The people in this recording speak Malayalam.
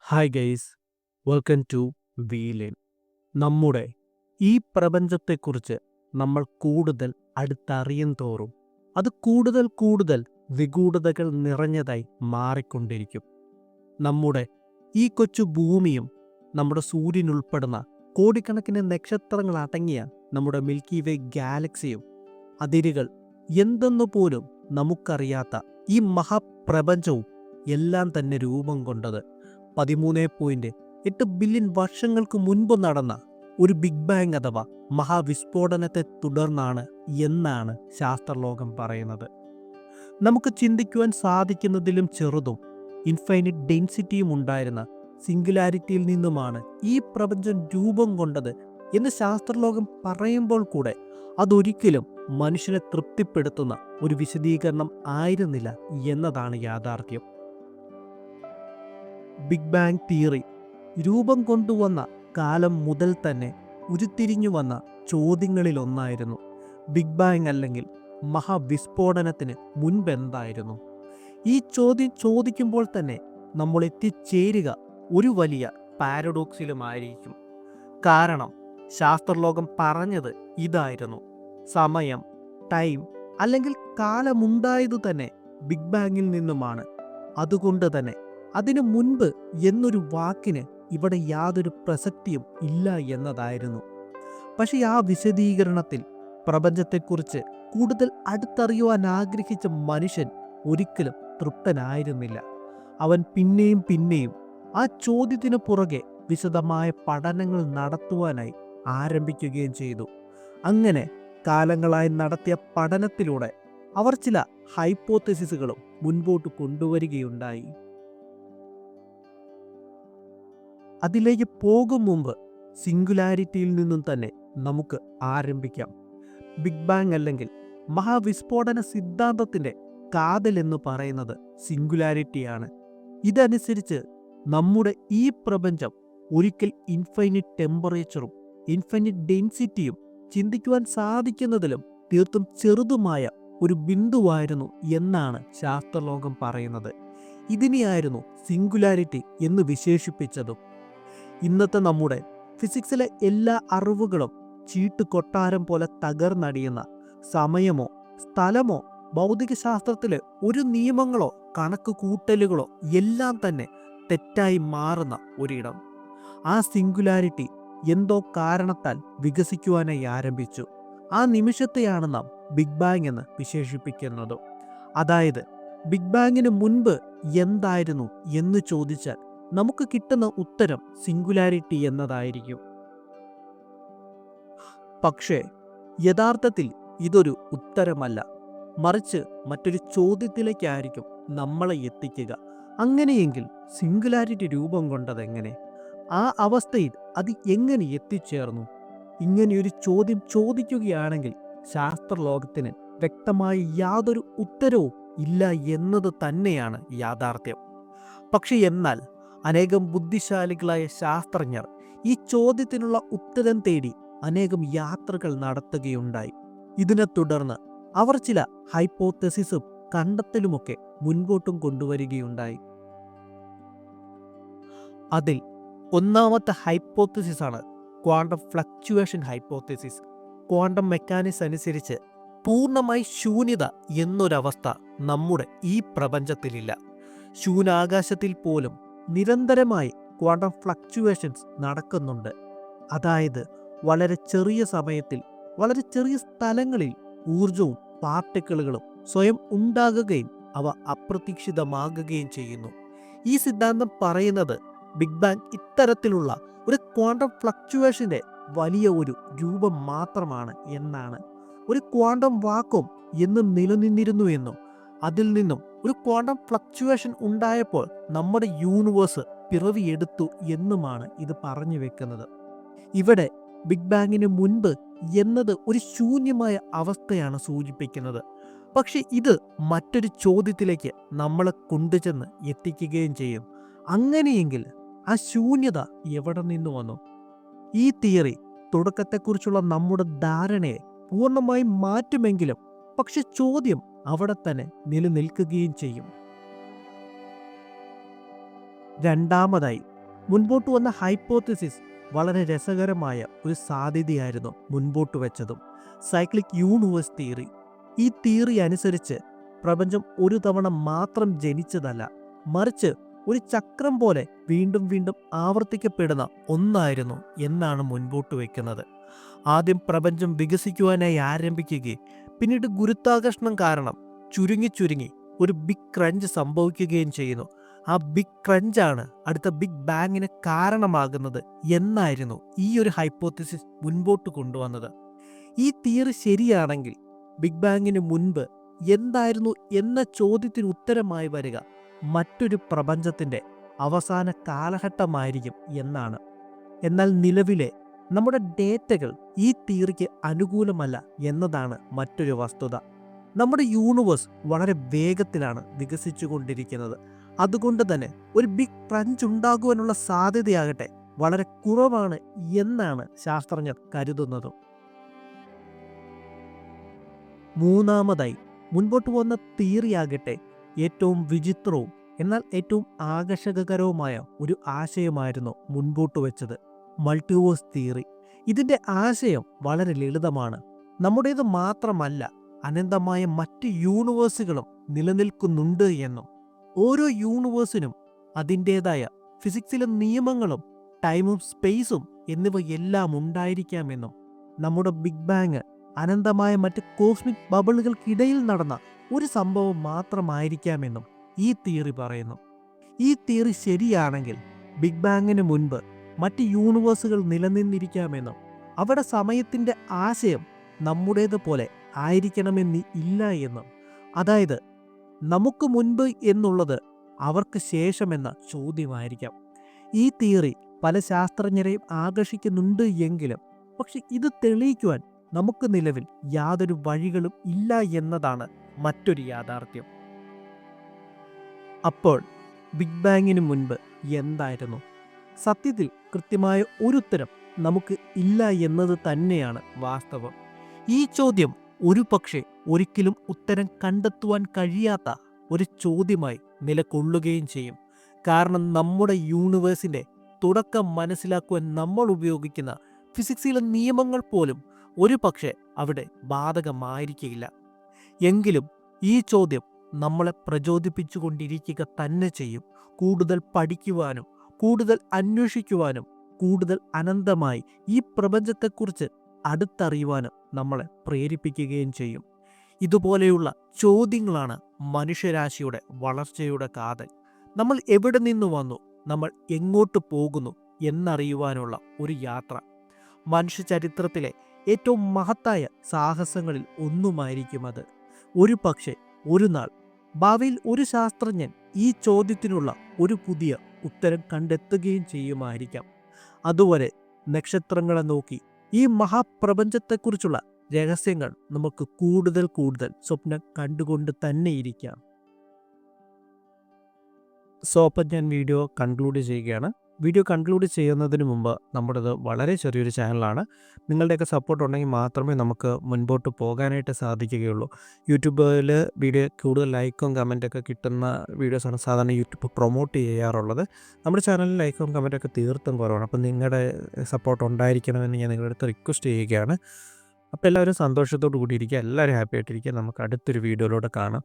ഹായ് ഗൈസ്, വെൽക്കം ടു വീലിൻ. നമ്മുടെ ഈ പ്രപഞ്ചത്തെക്കുറിച്ച് നമ്മൾ കൂടുതൽ അടുത്തറിയും തോറും അത് കൂടുതൽ കൂടുതൽ നിഗൂഢതകൾ നിറഞ്ഞതായി മാറിക്കൊണ്ടിരിക്കും. നമ്മുടെ ഈ കൊച്ചു ഭൂമിയും നമ്മുടെ സൂര്യൻ ഉൾപ്പെടുന്ന കോടിക്കണക്കിന് നക്ഷത്രങ്ങൾ അടങ്ങിയ നമ്മുടെ മിൽക്കി വേ ഗാലക്സിയും അതിരുകൾ എന്തെന്നു പോലും നമുക്കറിയാത്ത ഈ മഹാപ്രപഞ്ചവും എല്ലാം തന്നെ രൂപം കൊണ്ടത് 13.8 ബില്യൺ വർഷങ്ങൾക്ക് മുൻപ് നടന്ന ഒരു ബിഗ് ബാങ് അഥവാ മഹാവിസ്ഫോടനത്തെ തുടർന്നാണ് എന്നാണ് ശാസ്ത്രലോകം പറയുന്നത്. നമുക്ക് ചിന്തിക്കുവാൻ സാധിക്കുന്നതിലും ചെറുതും ഇൻഫൈനിറ്റ് ഡെൻസിറ്റിയും ഉണ്ടായിരുന്ന സിംഗുലാരിറ്റിയിൽ നിന്നുമാണ് ഈ പ്രപഞ്ചം രൂപം കൊണ്ടത് എന്ന് ശാസ്ത്രലോകം പറയുമ്പോൾ കൂടെ അതൊരിക്കലും മനുഷ്യനെ തൃപ്തിപ്പെടുത്തുന്ന ഒരു വിശദീകരണം ആയിരുന്നില്ല എന്നതാണ് യാഥാർത്ഥ്യം. ബിഗ് ബാങ് തിയറി രൂപം കൊണ്ടുവന്ന കാലം മുതൽ തന്നെ ഉരുത്തിരിഞ്ഞു വന്ന ചോദ്യങ്ങളിലൊന്നായിരുന്നു ബിഗ് ബാങ് അല്ലെങ്കിൽ മഹാവിസ്ഫോടനത്തിന് മുൻപെന്തായിരുന്നു. ഈ ചോദ്യം ചോദിക്കുമ്പോൾ തന്നെ നമ്മൾ എത്തിച്ചേരുക ഒരു വലിയ പാരഡോക്സിലുമായിരിക്കും. കാരണം ശാസ്ത്രലോകം പറഞ്ഞത് ഇതായിരുന്നു: സമയം, ടൈം അല്ലെങ്കിൽ കാലമുണ്ടായതു തന്നെ ബിഗ് ബാങ്ങിൽ നിന്നുമാണ്. അതുകൊണ്ട് തന്നെ അതിനു മുൻപ് എന്നൊരു വാക്കിന് ഇവിടെ യാതൊരു പ്രസക്തിയും ഇല്ല എന്നതായിരുന്നു. പക്ഷേ ആ വിശദീകരണത്തിൽ പ്രപഞ്ചത്തെക്കുറിച്ച് കൂടുതൽ അടുത്തറിയുവാൻ ആഗ്രഹിച്ച മനുഷ്യൻ ഒരിക്കലും തൃപ്തനായിരുന്നില്ല. അവൻ പിന്നെയും പിന്നെയും ആ ചോദ്യത്തിന് പുറകെ വിശദമായ പഠനങ്ങൾ നടത്തുവാനായി ആരംഭിക്കുകയും ചെയ്തു. അങ്ങനെ കാലങ്ങളായി നടത്തിയ പഠനത്തിലൂടെ അവർ ചില ഹൈപ്പോത്തസിസുകളും മുൻപോട്ട് കൊണ്ടുവരികയുണ്ടായി. അതിലേക്ക് പോകും മുമ്പ് സിംഗുലാരിറ്റിയിൽ നിന്നും തന്നെ നമുക്ക് ആരംഭിക്കാം. ബിഗ് ബാങ് അല്ലെങ്കിൽ മഹാവിസ്ഫോടന സിദ്ധാന്തത്തിൻ്റെ കാതൽ എന്ന് പറയുന്നത് സിംഗുലാരിറ്റിയാണ്. ഇതനുസരിച്ച് നമ്മുടെ ഈ പ്രപഞ്ചം ഒരിക്കൽ ഇൻഫൈനിറ്റ് ടെമ്പറേച്ചറും ഇൻഫൈനിറ്റ് ഡെൻസിറ്റിയും ചിന്തിക്കുവാൻ സാധിക്കുന്നതിലും തീർത്തും ചെറുതുമായ ഒരു ബിന്ദുവായിരുന്നു എന്നാണ് ശാസ്ത്രലോകം പറയുന്നത്. ഇതിനെയായിരുന്നു സിംഗുലാരിറ്റി എന്ന് വിശേഷിപ്പിച്ചതും. ഇന്നത്തെ നമ്മുടെ ഫിസിക്സിലെ എല്ലാ അറിവുകളും ചീട്ടുകൊട്ടാരം പോലെ തകർന്നടിയുന്ന സമയമോ സ്ഥലമോ ഭൗതികശാസ്ത്രത്തിലെ ഒരു നിയമങ്ങളോ കണക്ക് കൂട്ടലുകളോ എല്ലാം തന്നെ തെറ്റായി മാറുന്ന ഒരിടം. ആ സിംഗുലാരിറ്റി എന്തോ കാരണത്താൽ വികസിക്കുവാനായി ആരംഭിച്ചു. ആ നിമിഷത്തെയാണ് നാം ബിഗ് ബാങ് എന്ന് വിശേഷിപ്പിക്കുന്നത്. അതായത് ബിഗ് ബാങ്ങിന് മുൻപ് എന്തായിരുന്നു എന്ന് ചോദിച്ചാൽ നമുക്ക് കിട്ടുന്ന ഉത്തരം സിംഗുലാരിറ്റി എന്നതായിരിക്കും. പക്ഷേ യഥാർത്ഥത്തിൽ ഇതൊരു ഉത്തരമല്ല, മറിച്ച് മറ്റൊരു ചോദ്യത്തിലേക്കായിരിക്കും നമ്മളെ എത്തിക്കുക. അങ്ങനെയെങ്കിൽ സിംഗുലാരിറ്റി രൂപം കൊണ്ടതെങ്ങനെ? ആ അവസ്ഥയിൽ അത് എങ്ങനെ എത്തിച്ചേർന്നു? ഇങ്ങനെയൊരു ചോദ്യം ചോദിക്കുകയാണെങ്കിൽ ശാസ്ത്രലോകത്തിന് വ്യക്തമായ യാതൊരു ഉത്തരവും ഇല്ല എന്നത് തന്നെയാണ് യാഥാർത്ഥ്യം. പക്ഷെ എന്നാൽ അനേകം ബുദ്ധിശാലികളായ ശാസ്ത്രജ്ഞർ ഈ ചോദ്യത്തിനുള്ള ഉത്തരം തേടി അനേകം യാത്രകൾ നടത്തുകയുണ്ടായി. ഇതിനെ തുടർന്ന് അവർ ചില ഹൈപ്പോത്തസിസും കണ്ടെത്തലുമൊക്കെ മുൻപോട്ടും കൊണ്ടുവരികയുണ്ടായി. അതിൽ ഒന്നാമത്തെ ഹൈപ്പോത്തസിസാണ് quantum fluctuation hypothesis. Quantum mechanics അനുസരിച്ച് പൂർണ്ണമായി ശൂന്യത എന്നൊരവസ്ഥ നമ്മുടെ ഈ പ്രപഞ്ചത്തിലില്ല. ശൂന്യാകാശത്തിൽ പോലും നിരന്തരമായി ക്വാണ്ടം ഫ്ലക്ച്വേഷൻസ് നടക്കുന്നുണ്ട്. അതായത് വളരെ ചെറിയ സമയത്തിൽ വളരെ ചെറിയ സ്ഥലങ്ങളിൽ ഊർജവും പാർട്ടിക്കിളുകളും സ്വയം ഉണ്ടാകുകയും അവ അപ്രതീക്ഷിതമാകുകയും ചെയ്യുന്നു. ഈ സിദ്ധാന്തം പറയുന്നത് ബിഗ് ബാങ് ഇത്തരത്തിലുള്ള ഒരു ക്വാണ്ടം ഫ്ലക്ച്വേഷൻ്റെ വലിയ ഒരു രൂപം മാത്രമാണ് എന്നാണ്. ഒരു ക്വാണ്ടം വാക്വം എന്നും നിലനിന്നിരുന്നു എന്നും അതിൽ നിന്നും ഒരു ക്വാണ്ടം ഫ്ലക്ച്വേഷൻ ഉണ്ടായപ്പോൾ നമ്മുടെ യൂണിവേഴ്സ് പിറവിയെടുത്തു എന്നുമാണ് ഇത് പറഞ്ഞു വെക്കുന്നത്. ഇവിടെ ബിഗ് ബാങ്ങിന് മുൻപ് എന്നത് ഒരു ശൂന്യമായ അവസ്ഥയാണ് സൂചിപ്പിക്കുന്നത്. പക്ഷെ ഇത് മറ്റൊരു ചോദ്യത്തിലേക്ക് നമ്മളെ കൊണ്ടുചെന്ന് എത്തിക്കുകയും ചെയ്യും. അങ്ങനെയെങ്കിൽ ആ ശൂന്യത എവിടെ നിന്ന് വന്നു? ഈ തിയറി തുടക്കത്തെക്കുറിച്ചുള്ള നമ്മുടെ ധാരണയെ പൂർണ്ണമായും മാറ്റുമെങ്കിലും പക്ഷെ ചോദ്യം അവിടെ തന്നെ നിലനിൽക്കുകയും ചെയ്യും. രണ്ടാമതായി മുൻപോട്ട് വന്ന ഹൈപ്പോത്തിസിസ് വളരെ രസകരമായ ഒരു സാധ്യതയായിരുന്നു മുൻപോട്ട് വെച്ചതും. Cyclic universe theory. ഈ തിയറി അനുസരിച്ച് പ്രപഞ്ചം ഒരു തവണ മാത്രം ജനിച്ചതല്ല, മറിച്ച് ഒരു ചക്രം പോലെ വീണ്ടും വീണ്ടും ആവർത്തിക്കപ്പെടുന്ന ഒന്നായിരുന്നു എന്നാണ് മുൻപോട്ട് വയ്ക്കുന്നത്. ആദ്യം പ്രപഞ്ചം വികസിക്കുവാനായി ആരംഭിക്കുകയും പിന്നീട് ഗുരുത്വാകർഷണം കാരണം ചുരുങ്ങി ചുരുങ്ങി ഒരു ബിഗ് ക്രഞ്ച് സംഭവിക്കുകയും ചെയ്യുന്നു. ആ ബിഗ് ക്രഞ്ചാണ് അടുത്ത ബിഗ് ബാങ്ങിന് കാരണമാകുന്നത് എന്നായിരുന്നു ഈ ഒരു ഹൈപ്പോത്തിസിസ് മുൻപോട്ട് കൊണ്ടുവന്നത്. ഈ തിയറി ശരിയാണെങ്കിൽ ബിഗ് ബാങ്ങിന് മുൻപ് എന്തായിരുന്നു എന്ന ചോദ്യത്തിന് ഉത്തരമായി വരിക മറ്റൊരു പ്രപഞ്ചത്തിൻ്റെ അവസാന കാലഘട്ടമായിരിക്കും എന്നാണ്. എന്നാൽ നിലവിലെ നമ്മുടെ ഡേറ്റകൾ ഈ തിയറിക്ക് അനുകൂലമല്ല എന്നതാണ് മറ്റൊരു വസ്തുത. നമ്മുടെ യൂണിവേഴ്സ് വളരെ വേഗത്തിലാണ് വികസിച്ചുകൊണ്ടിരിക്കുന്നത്. അതുകൊണ്ട് തന്നെ ഒരു ബിഗ് ക്രഞ്ച് ഉണ്ടാകുവാനുള്ള സാധ്യതയാകട്ടെ വളരെ കുറവാണ് എന്നാണ് ശാസ്ത്രജ്ഞർ കരുതുന്നതും. മൂന്നാമതായി മുൻപോട്ട് പോകുന്ന തിയറിയാകട്ടെ ഏറ്റവും വിചിത്രവും എന്നാൽ ഏറ്റവും ആകർഷകരവുമായ ഒരു ആശയമായിരുന്നു മുൻപോട്ട് വെച്ചത്, മൾട്ടിവേഴ്സ് തിയറി. ഇതിൻ്റെ ആശയം വളരെ ലളിതമാണ്. നമ്മുടേത് മാത്രമല്ല, അനന്തമായ മറ്റ് യൂണിവേഴ്സുകളും നിലനിൽക്കുന്നുണ്ട് എന്നും ഓരോ യൂണിവേഴ്സിനും അതിൻ്റേതായ ഫിസിക്സിലെ നിയമങ്ങളും ടൈമും സ്പേസും എന്നിവയെല്ലാം ഉണ്ടായിരിക്കാമെന്നും നമ്മുടെ ബിഗ് ബാങ് അനന്തമായ മറ്റ് കോസ്മിക് ബബിളുകൾക്കിടയിൽ നടന്ന ഒരു സംഭവം മാത്രമായിരിക്കാമെന്നും ഈ തിയറി പറയുന്നു. ഈ തിയറി ശരിയാണെങ്കിൽ ബിഗ് ബാങ്ങിന് മുൻപ് മറ്റ് യൂണിവേഴ്സുകൾ നിലനിന്നിരിക്കാമെന്നും അവിടെ സമയത്തിൻ്റെ ആശയം നമ്മുടേതുപോലെ ആയിരിക്കണമെന്ന് ഇല്ല എന്നും, അതായത് നമുക്ക് മുൻപ് എന്നുള്ളത് അവർക്ക് ശേഷമെന്ന ചോദ്യമായിരിക്കാം. ഈ തിയറി പല ശാസ്ത്രജ്ഞരെയും ആകർഷിക്കുന്നുണ്ട് എങ്കിലും പക്ഷെ ഇത് തെളിയിക്കുവാൻ നമുക്ക് നിലവിൽ യാതൊരു വഴികളും ഇല്ല എന്നതാണ് മറ്റൊരു യാഥാർത്ഥ്യം. അപ്പോൾ ബിഗ് ബാങ്ങിന് മുൻപ് എന്തായിരുന്നു? സത്യത്തിൽ കൃത്യമായ ഒരു ഉത്തരം നമുക്ക് ഇല്ല എന്നത് തന്നെയാണ് വാസ്തവം. ഈ ചോദ്യം ഒരു പക്ഷേ ഒരിക്കലും ഉത്തരം കണ്ടെത്തുവാൻ കഴിയാത്ത ഒരു ചോദ്യമായി നിലകൊള്ളുകയും ചെയ്യും. കാരണം നമ്മുടെ യൂണിവേഴ്സിൻ്റെ തുടക്കം മനസ്സിലാക്കുവാൻ നമ്മൾ ഉപയോഗിക്കുന്ന ഫിസിക്സിലെ നിയമങ്ങൾ പോലും ഒരു പക്ഷേ അവിടെ ബാധകമായിരിക്കില്ല. എങ്കിലും ഈ ചോദ്യം നമ്മളെ പ്രചോദിപ്പിച്ചുകൊണ്ടിരിക്കുക തന്നെ ചെയ്യും. കൂടുതൽ പഠിക്കുവാനും കൂടുതൽ അന്വേഷിക്കുവാനും കൂടുതൽ അനന്തമായി ഈ പ്രപഞ്ചത്തെക്കുറിച്ച് അടുത്തറിയുവാനും നമ്മളെ പ്രേരിപ്പിക്കുകയും ചെയ്യും. ഇതുപോലെയുള്ള ചോദ്യങ്ങളാണ് മനുഷ്യരാശിയുടെ വളർച്ചയുടെ കാതൽ. നമ്മൾ എവിടെ നിന്ന് വന്നു, നമ്മൾ എങ്ങോട്ട് പോകുന്നു എന്നറിയുവാനുള്ള ഒരു യാത്ര. മനുഷ്യ ചരിത്രത്തിലെ ഏറ്റവും മഹത്തായ സാഹസങ്ങളിൽ ഒന്നുമായിരിക്കും അത്. ഒരു പക്ഷേ ഒരു നാൾ ഭാവിയിൽ ഒരു ശാസ്ത്രജ്ഞൻ ഈ ചോദ്യത്തിനുള്ള ഒരു പുതിയ ഉത്തരം കണ്ടെത്തുകയും ചെയ്യുമായിരിക്കാം. അതുവരെ നക്ഷത്രങ്ങളെ നോക്കി ഈ മഹാപ്രപഞ്ചത്തെക്കുറിച്ചുള്ള രഹസ്യങ്ങൾ നമുക്ക് കൂടുതൽ കൂടുതൽ സ്വപ്നം കണ്ടുകൊണ്ട് തന്നെ ഇരിക്കാം. അപ്പം ഞാൻ വീഡിയോ കൺക്ലൂഡ് ചെയ്യുകയാണ്. വീഡിയോ കൺക്ലൂഡ് ചെയ്യുന്നതിന് മുമ്പ് നമ്മുടേത് വളരെ ചെറിയൊരു ചാനലാണ്. നിങ്ങളുടെയൊക്കെ സപ്പോർട്ട് ഉണ്ടെങ്കിൽ മാത്രമേ നമുക്ക് മുൻപോട്ട് പോകാനായിട്ട് സാധിക്കുകയുള്ളൂ. യൂട്യൂബിൽ വീഡിയോ കൂടുതൽ ലൈക്കും കമൻറ്റൊക്കെ കിട്ടുന്ന വീഡിയോസാണ് സാധാരണ യൂട്യൂബ് പ്രൊമോട്ട് ചെയ്യാറുള്ളത്. നമ്മുടെ ചാനലിൽ ലൈക്കും കമൻറ്റൊക്കെ തീർത്തും കുറവാണ്. അപ്പോൾ നിങ്ങളുടെ സപ്പോർട്ട് ഉണ്ടായിരിക്കണമെന്ന് ഞാൻ നിങ്ങളുടെ അടുത്ത് റിക്വസ്റ്റ് ചെയ്യുകയാണ്. അപ്പോൾ എല്ലാവരും സന്തോഷത്തോടു കൂടിയിരിക്കുക, എല്ലാവരും ഹാപ്പി ആയിട്ടിരിക്കുക. നമുക്ക് അടുത്തൊരു വീഡിയോയിലൂടെ കാണാം.